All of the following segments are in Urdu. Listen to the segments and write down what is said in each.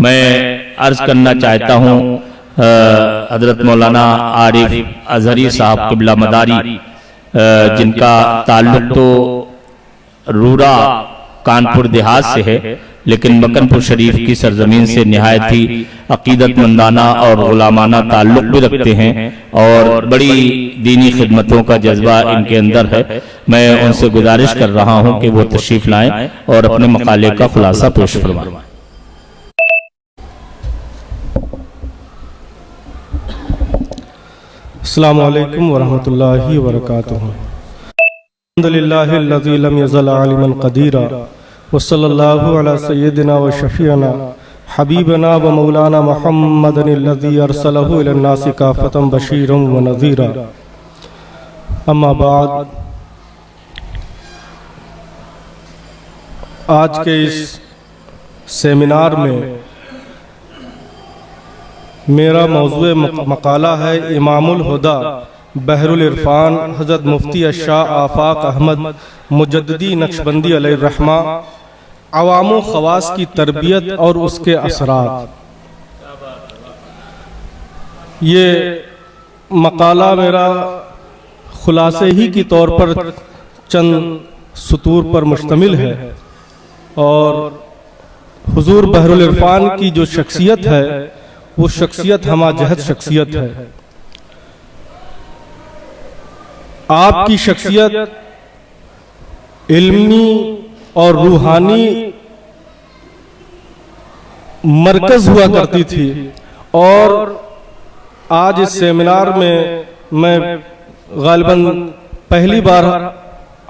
میں عرض کرنا چاہتا ہوں حضرت مولانا عارف اظہری صاحب قبلہ مداری، جن کا تعلق تو رورا کانپور دیہات سے ہے، لیکن مکن پور شریف کی سرزمین سے نہایت ہی عقیدت مندانہ اور غلامانہ تعلق بھی رکھتے ہیں، اور بڑی دینی خدمتوں کا جذبہ ان کے اندر ہے۔ میں ان سے گزارش کر رہا ہوں کہ وہ تشریف لائیں اور اپنے مقالے کا خلاصہ پیش فرمائیں۔ السلام علیکم ورحمۃ اللہ وبرکاتہ۔ الحمدللہ الذی لم یزل عالما قدیرا، وصلی اللہ علی سیدنا و شفیعنا حبیبنا و مولانا محمد الذی ارسلہ الی الناس کافۃ بشیرا و نذیرا۔ اما بعد، آج کے اس سیمینار میں میرا موضوع مقالہ ہے امام الہدیٰ بحر العرفان حضرت مفتی الشاہ آفاق احمد مجددی نقشبندی علیہ الرحمہ، عوام و خواص کی تربیت اور اس کے اثرات۔ یہ مقالہ میرا خلاصے ہی کی طور پر چند سطور پر مشتمل ہے، اور حضور بحر العرفان کی جو شخصیت ہے وہ شخصیت ہمہ جہت شخصیت ہے۔ آپ کی شخصیت علمی اور روحانی مرکز ہوا کرتی تھی، اور آج اس سیمینار میں غالباً پہلی بار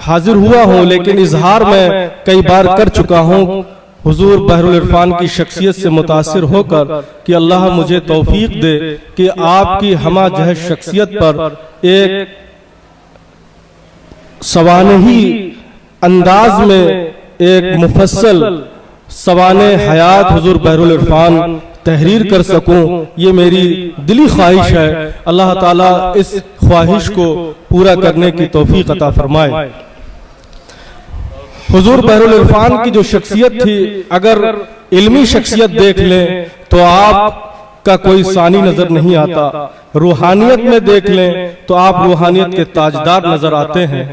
حاضر ہوا ہوں، لیکن اظہار میں کئی بار کر چکا ہوں حضور بحر العرفان کی شخصیت سے متاثر ہو کر کہ اللہ مجھے توفیق دے کہ آپ کی ہمہ جہت شخصیت پر ایک سوانحی انداز میں ایک مفصل سوانح حیات حضور بحر العرفان تحریر کر سکوں۔ یہ میری دلی خواہش ہے، اللہ تعالیٰ اس خواہش کو پورا کرنے کی توفیق عطا فرمائے۔ حضور بحر العرفان کی جو شخصیت تھی، اگر علمی شخصیت دیکھ لیں تو آپ کا کوئی ثانی نظر نہیں آتا، روحانیت میں دیکھ لیں تو آپ روحانیت کے تاجدار نظر آتے ہیں۔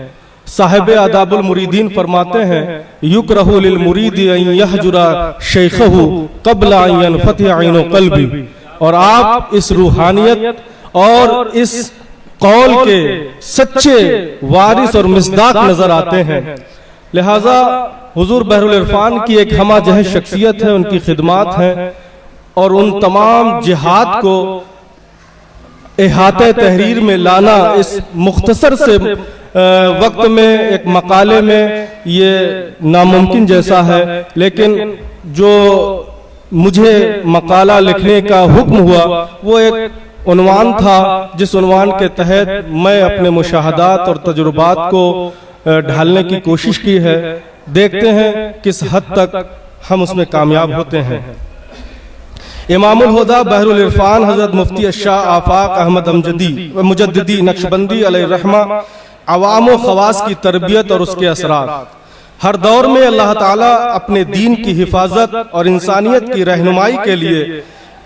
صاحب آداب المریدین فرماتے ہیں یکرہ للمرید ان یحجر شیخہ قبل ان ینفتح عین قلبی، اور آپ اس روحانیت اور اس قول کے سچے وارث اور مصداق نظر آتے ہیں۔ لہٰذا حضور بحر العرفان کی ایک ہمہ جہت شخصیت ہے، ان کی خدمات ہیں، اور ان تمام جہاد کو احاطہ تحریر میں لانا اس مختصر سے وقت میں ایک مقالے میں یہ ناممکن جیسا ہے، لیکن جو مجھے مقالہ لکھنے کا حکم ہوا وہ ایک عنوان تھا، جس عنوان کے تحت میں اپنے مشاہدات اور تجربات کو ڈھالنے کی کوشش کی ہے۔ دیکھتے ہیں کس حد تک ہم اس میں کامیاب ہوتے ہیں۔ امام الہدیٰ بحر العرفان حضرت مفتی الشاہ آفاق احمد مجددی نقشبندی علیہ الرحمہ، عوام و خواص کی تربیت اور اس کے اثرات۔ ہر دور میں اللہ تعالیٰ اپنے دین کی حفاظت اور انسانیت کی رہنمائی کے لیے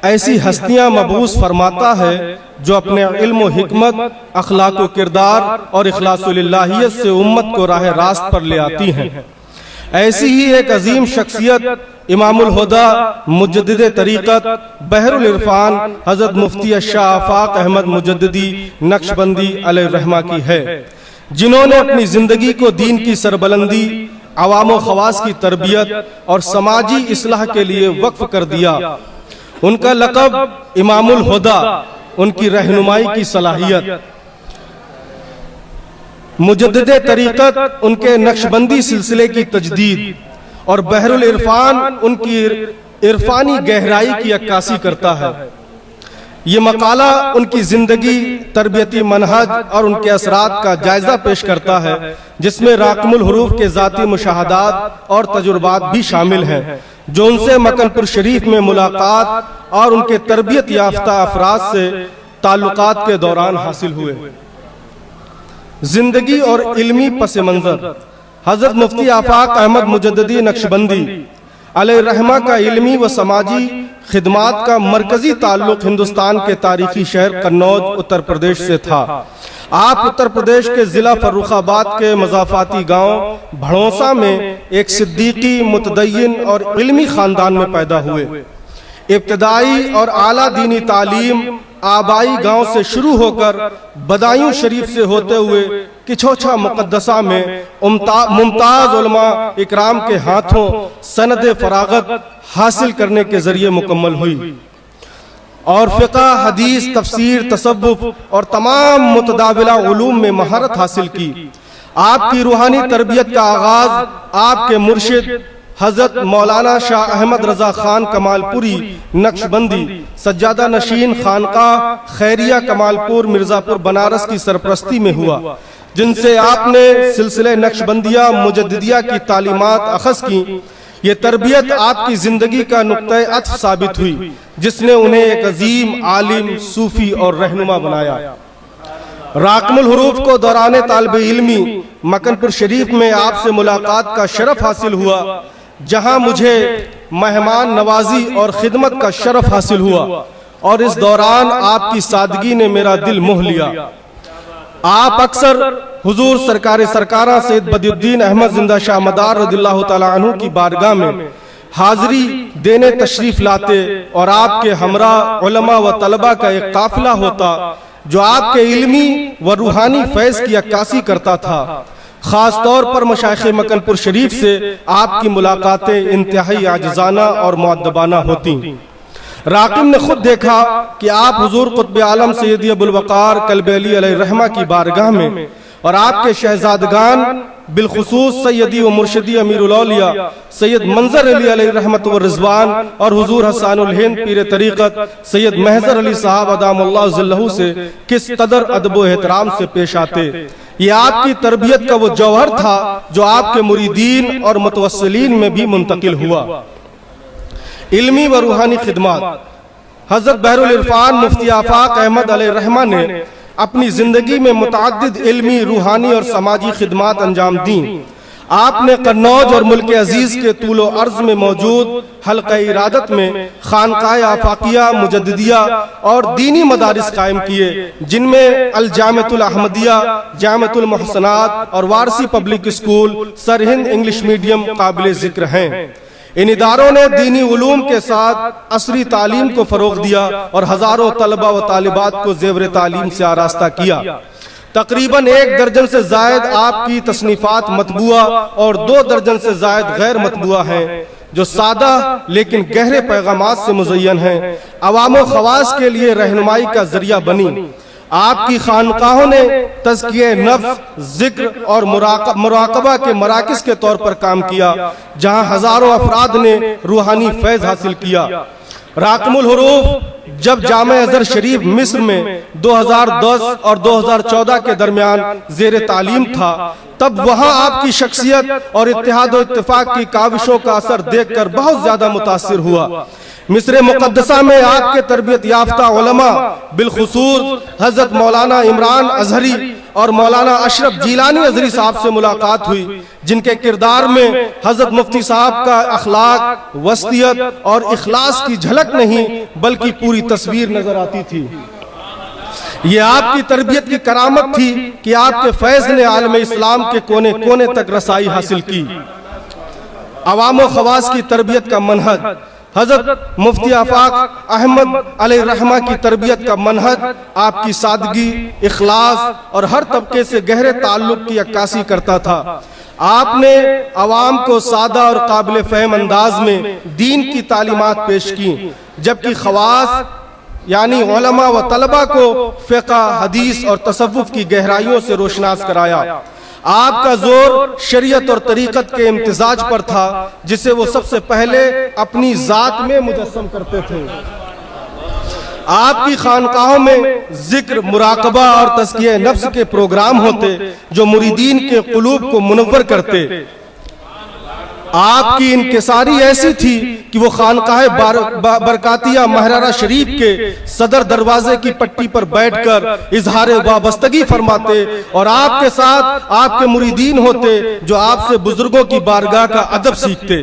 ایسی ہستیاں مبعوث فرماتا ہے جو اپنے علم و حکمت، اخلاق و کردار اور اخلاص للہیت سے امت کو راہ راست پر لے آتی ہیں۔ ایسی ہی ایک عظیم شخصیت امام الہدیٰ مجدد طریقت بحر العرفان حضرت مفتی الشاہ آفاق احمد مجددی نقشبندی علیہ الرحمہ کی ہے، جنہوں نے اپنی زندگی کو دین کی سربلندی، عوام و خواص کی تربیت اور سماجی اصلاح کے لیے وقف کر دیا۔ ان کا لقب امام الہدیٰ، ان کی رہنمائی کی صلاحیت، مجدد طریقت ان کے نقشبندی سلسلے کی تجدید، اور بحر العرفان ان کی عرفانی گہرائی کی عکاسی کرتا ہے۔ یہ مقالہ ان کی زندگی، تربیتی منہج اور ان کے اثرات کا جائزہ پیش کرتا ہے، جس میں راقم الحروف کے ذاتی مشاہدات اور تجربات بھی شامل ہیں جو ان سے مکن پور شریف میں ملاقات اور ان کے تربیت یافتہ افراد سے تعلقات کے دوران حاصل ہوئے۔ زندگی اور علمی پس منظر۔ حضرت مفتی آفاق احمد مجددی نقشبندی علیہ الرحمہ کا علمی و سماجی خدمات کا مرکزی تعلق ہندوستان کے تاریخی شہر قنوج اتر پردیش سے تھا۔ آپ اتر پردیش کے ضلع فروخ آباد کے مضافاتی گاؤں بھڑوسا میں ایک صدیقی، متدین اور علمی خاندان میں پیدا ہوئے۔ ابتدائی اور اعلیٰ دینی تعلیم آبائی گاؤں سے شروع ہو کر بدایوں شریف سے ہوتے ہوئے کچھوچھا مقدسہ میں ممتاز علماء اکرام کے ہاتھوں سند فراغت حاصل کرنے کے ذریعے مکمل ہوئی اور فقہ، حدیث، تفسیر، تصوف اور تمام متداولہ علوم میں مہارت حاصل کی۔ آپ کی روحانی تربیت کا آغاز آپ کے مرشد حضرت مولانا شاہ احمد رضا خان کمال پوری نقشبندی سجادہ نشین خانقاہ خیریہ کمال پور مرزا پور بنارس کی سرپرستی میں ہوا، جن سے آپ نے سلسلہ نقشبندیہ مجددیہ کی تعلیمات اخذ کی۔ یہ تربیت آپ کی زندگی کا نقطہ عطف ثابت ہوئی، جس نے انہیں ایک عظیم عالم، صوفی اور رہنما بنایا۔ راقم الحروف کو دوران طالب علمی مکن پور شریف میں آپ سے ملاقات کا شرف حاصل ہوا، جہاں مجھے مہمان نوازی اور خدمت کا شرف حاصل ہوا، اور اس دوران آپ کی سادگی نے میرا دل موہ لیا۔ آپ اکثر حضور سرکار سرکارہ سید بدی الدین احمد زندہ شاہ مدار رضی اللہ تعالیٰ عنہ کی بارگاہ میں حاضری دینے تشریف لاتے، اور آپ کے ہمراہ علماء و طلباء کا ایک قافلہ ہوتا جو آپ کے علمی و روحانی فیض کی عکاسی کرتا تھا۔ خاص طور پر مشائخ مکن پور شریف سے آپ کی ملاقاتیں انتہائی عاجزانہ اور مؤدبانہ ہوتی۔ راقم نے خود دیکھا کہ آپ حضور قطب عالم سیدی ابوالوقار کلب علی علیہ الرحمہ کی بارگاہ میں اور آپ کے شہزادگان بالخصوص سیدی و مرشدی امیر الاولیاء سید منظر علی علیہ رحمت و رضوان اور حضور حسان الہند پیر طریقت سید محضر علی صاحب ادام اللہ ظلہ سے کس قدر ادب و احترام سے پیش آتے۔ یہ آپ کی تربیت کا وہ جوہر تھا جو آپ کے مریدین اور متوسلین میں بھی منتقل ہوا۔ علمی و روحانی خدمات۔ حضرت بحر العرفان مفتی آفاق احمد علیہ الرحمہ نے اپنی زندگی میں متعدد علمی، روحانی اور سماجی خدمات انجام دیں۔ آپ نے قنوج اور ملک عزیز کے طول و عرض میں موجود حلقہ ارادت میں خانقاہ آفاقیہ، مجددیہ اور دینی مدارس قائم کیے، جن میں الجامعۃ الاحمدیہ، جامعۃ المحسنات اور وارسی public school, Sirhind English medium قابل ذکر ہیں۔ ان اداروں نے دینی علوم کے ساتھ عصری تعلیم کو فروغ دیا اور ہزاروں طلبہ و طالبات کو زیور تعلیم سے آراستہ کیا۔ تقریباً 1 درجن سے زائد آپ کی تصنیفات مطبوعہ اور 2 درجن سے زائد غیر مطبوعہ ہیں، جو سادہ لیکن گہرے پیغامات سے مزین ہیں، عوام و خواص کے لیے رہنمائی کا ذریعہ بنی۔ آپ کی خانقاہوں نے تزکیہ نفس، ذکر اور مراقبہ کے مراکز کے طور پر کام کیا، جہاں ہزاروں افراد نے روحانی فیض حاصل کیا۔ راقم الحروف جب جامع ازہر شریف مصر میں 2010 اور 2014 کے درمیان زیر تعلیم تھا، تب وہاں آپ کی شخصیت اور اتحاد و اتفاق کی کاوشوں کا اثر دیکھ کر بہت زیادہ متاثر ہوا۔ مصر مقدسہ میں آپ کے تربیت یافتہ علماء بالخصوص حضرت مولانا عمران ازہری اور مولانا اشرف جیلانی ازہری صاحب سے ملاقات ہوئی، جن کے کردار میں حضرت مفتی صاحب کا اخلاق، وسطیت اور اخلاص کی جھلک نہیں بلکہ پوری تصویر نظر آتی تھی۔ یہ آپ کی تربیت کی کرامت تھی کہ آپ کے فیض نے عالم اسلام کے کونے کونے تک رسائی حاصل کی۔ عوام و خواص کی تربیت کا منہج۔ حضرت مفتی آفاق احمد علیہ الرحمہ کی تربیت کا منہج آپ کی سادگی، اخلاص اور ہر طبقے سے گہرے تعلق کی عکاسی کرتا تھا۔ آپ نے عوام کو سادہ اور قابل فہم انداز میں دین کی تعلیمات پیش کی، جبکہ خواص یعنی علماء و طلباء کو فقہ، حدیث اور تصوف کی گہرائیوں سے روشناس کرایا۔ آپ کا زور شریعت اور طریقت کے امتزاج پر تھا، جسے وہ سب سے پہلے اپنی ذات میں مجسم کرتے تھے۔ آپ کی خانقاہوں میں ذکر، مراقبہ اور تزکیہ نفس کے پروگرام ہوتے جو مریدین کے قلوب کو منور کرتے۔ آپ کی انکساری ایسی تھی کہ وہ خانقاہ برکاتیہ مہرارہ شریف کے صدر دروازے کی پٹی پر بیٹھ کر اظہار وابستگی فرماتے اور آپ کے ساتھ آپ کے مریدین ہوتے جو آپ سے بزرگوں کی بارگاہ کا ادب سیکھتے۔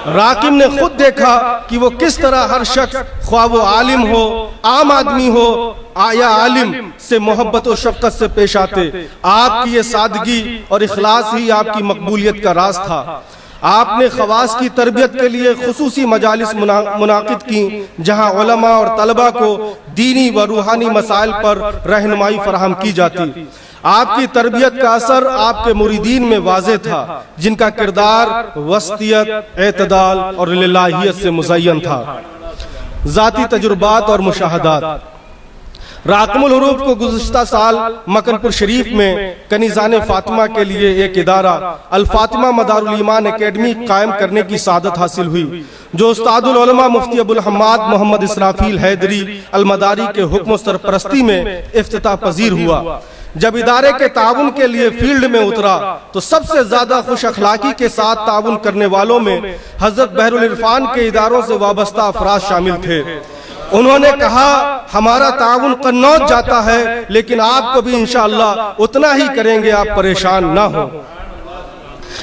راقم نے خود دیکھا کہ وہ کس طرح ہر شخص خواہ وہ عالم ہو، عام آدمی ہو یا عالم سے محبت و شفقت سے پیش آتے۔ آپ کی یہ سادگی اور اخلاص ہی آپ کی مقبولیت کا راز تھا۔ آپ نے خواص کی تربیت کے لیے خصوصی مجالس منعقد کی، جہاں علماء اور طلباء کو دینی و روحانی مسائل پر رہنمائی فراہم کی جاتی۔ آپ کی تربیت کا اثر آپ کے مریدین میں واضح تھا، جن کا کردار وسطیت، اعتدال اور للہیت سے مزین تھا۔ ذاتی تجربات اور مشاہدات۔ راقم الحروف کو گزشتہ سال مکن پور شریف میں کنیزان فاطمہ کے لیے ایک ادارہ الفاطمہ مدار الایمان اکیڈمی قائم کرنے کی سعادت حاصل ہوئی، جو استاد العلماء مفتی ابوالحماد محمد اسرافیل حیدری المداری کے حکم و سرپرستی میں افتتاح پذیر ہوا۔ جب ادارے کے تعاون کے لیے فیلڈ میں اترا تو سب سے زیادہ خوش اخلاقی کے ساتھ تعاون کرنے والوں میں حضرت بحر العرفان کے اداروں سے وابستہ افراد شامل تھے۔ انہوں نے کہا ہمارا تعاون قنوج جاتا ہے، لیکن آپ کو بھی انشاءاللہ اتنا ہی کریں گے، آپ پریشان نہ ہوں۔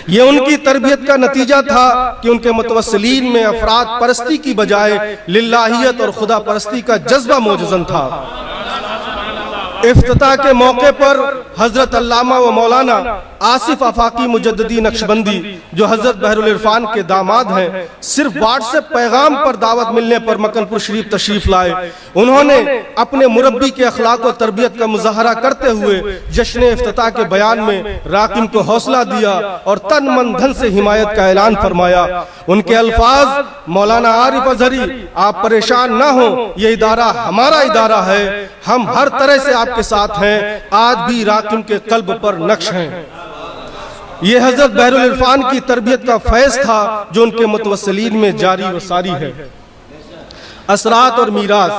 یہ ان کی تربیت کا نتیجہ تھا کہ ان کے متوسلین میں افراد پرستی کی بجائے للہیت اور خدا پرستی کا جذبہ موجزن تھا۔ افتتاح کے موقع پر حضرت علامہ و مولانا آصف آفاقی مجددی نقشبندی، جو حضرت بحر العرفان کے داماد ہیں، صرف واٹس ایپ پیغام پر دعوت ملنے پر مکن پور شریف تشریف لائے۔ انہوں نے اپنے مربی کے اخلاق و تربیت کا مظاہرہ کرتے ہوئے جشن افتتاح کے بیان میں راقم کو حوصلہ دیا اور تن من دھن سے حمایت کا اعلان فرمایا۔ ان کے الفاظ، مولانا عارف اظہری آپ پریشان نہ ہوں، یہ ادارہ ہمارا ادارہ ہے، ہم ہر طرح سے آپ کے ساتھ ہیں، آج بھی راقم کے قلب پر نقش ہیں۔ یہ حضرت بحر العرفان کی تربیت کا فیض تھا جو ان کے متوسلین میں جاری و ساری ہے۔ اثرات اور میراث۔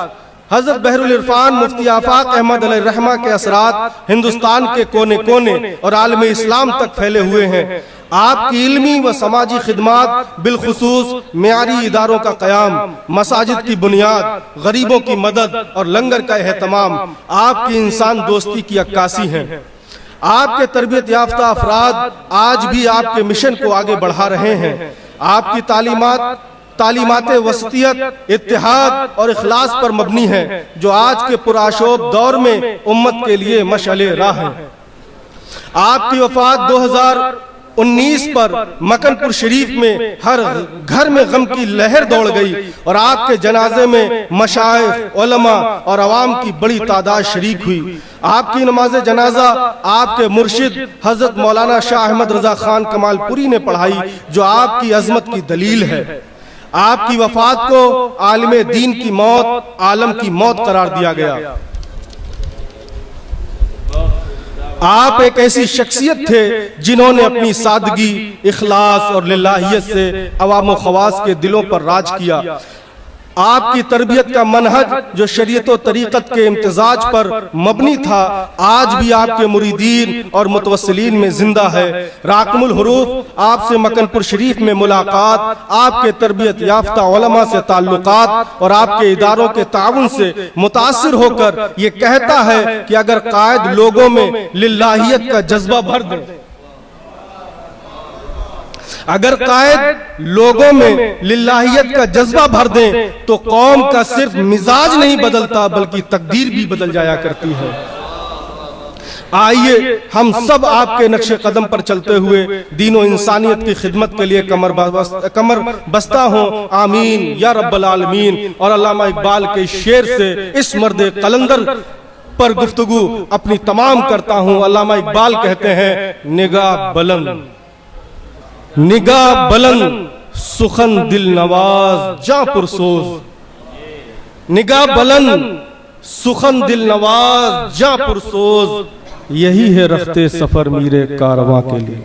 حضرت بحر العرفان مفتی آفاق احمد علیہ الرحمہ کے اثرات ہندوستان کے کونے کونے اور عالم اسلام تک پھیلے ہوئے ہیں۔ آپ کی علمی و سماجی خدمات، بالخصوص معیاری اداروں کا قیام، مساجد کی بنیاد، غریبوں کی مدد اور لنگر کا اہتمام، آپ کی انسان دوستی کی عکاسی ہیں۔ آپ کے تربیت یافتہ افراد آج بھی آپ کے مشن کو آگے بڑھا رہے ہیں۔ آپ کی تعلیمات وسطیت، اتحاد اور اخلاص پر مبنی ہیں، جو آج کے پرآشوب دور میں امت کے لیے مشعل راہ ہیں۔ آپ کی وفات 2019 پر مکن پور شریف میں ہر گھر میں غم کی لہر دوڑ گئی اور آپ کے جنازے میں مشائخ، علماء اور عوام کی بڑی تعداد شریک ہوئی۔ آپ کی نماز جنازہ آپ کے مرشد حضرت مولانا شاہ احمد رضا خان کمال پوری نے پڑھائی، جو آپ کی عظمت کی دلیل ہے۔ آپ کی وفات کو عالم دین کی موت، عالم کی موت قرار دیا گیا۔ آپ ایک ایسی شخصیت تھے جنہوں نے اپنی سادگی، اخلاص اور للہیت سے عوام و خواص کے دلوں پر راج کیا۔ آپ کی تربیت کا منہج جو شریعت و طریقت کے امتزاج پر مبنی تھا، آج بھی آپ کے مریدین اور متوسلین میں زندہ ہے۔ راقم الحروف آپ سے مکن پور شریف میں ملاقات، آپ کے تربیت یافتہ علماء سے تعلقات اور آپ کے اداروں کے تعاون سے متاثر ہو کر یہ کہتا ہے کہ اگر قائد لوگوں میں للہیت کا جذبہ بھر دیں، اگر قائد لوگوں میں للہیت کا جذبہ بھر دیں تو قوم کا صرف مزاج نہیں بدلتا بلکہ تقدیر بھی بدل جایا کرتی ہے۔ آئیے ہم سب آپ کے نقش قدم پر چلتے ہوئے دین و انسانیت کی خدمت کے لیے کمر بستہ ہوں، آمین یا رب العالمین۔ اور علامہ اقبال کے شعر سے اس مرد قلندر پر گفتگو اپنی تمام کرتا ہوں۔ علامہ اقبال کہتے ہیں، نگاہ بلند، نگاہ بلند، سخن دل نواز جاں پرسوز، نگاہ بلند، سخن دل نواز جاں پرسوز، یہی ہے رفتے سفر میرے کارواں کے لیے۔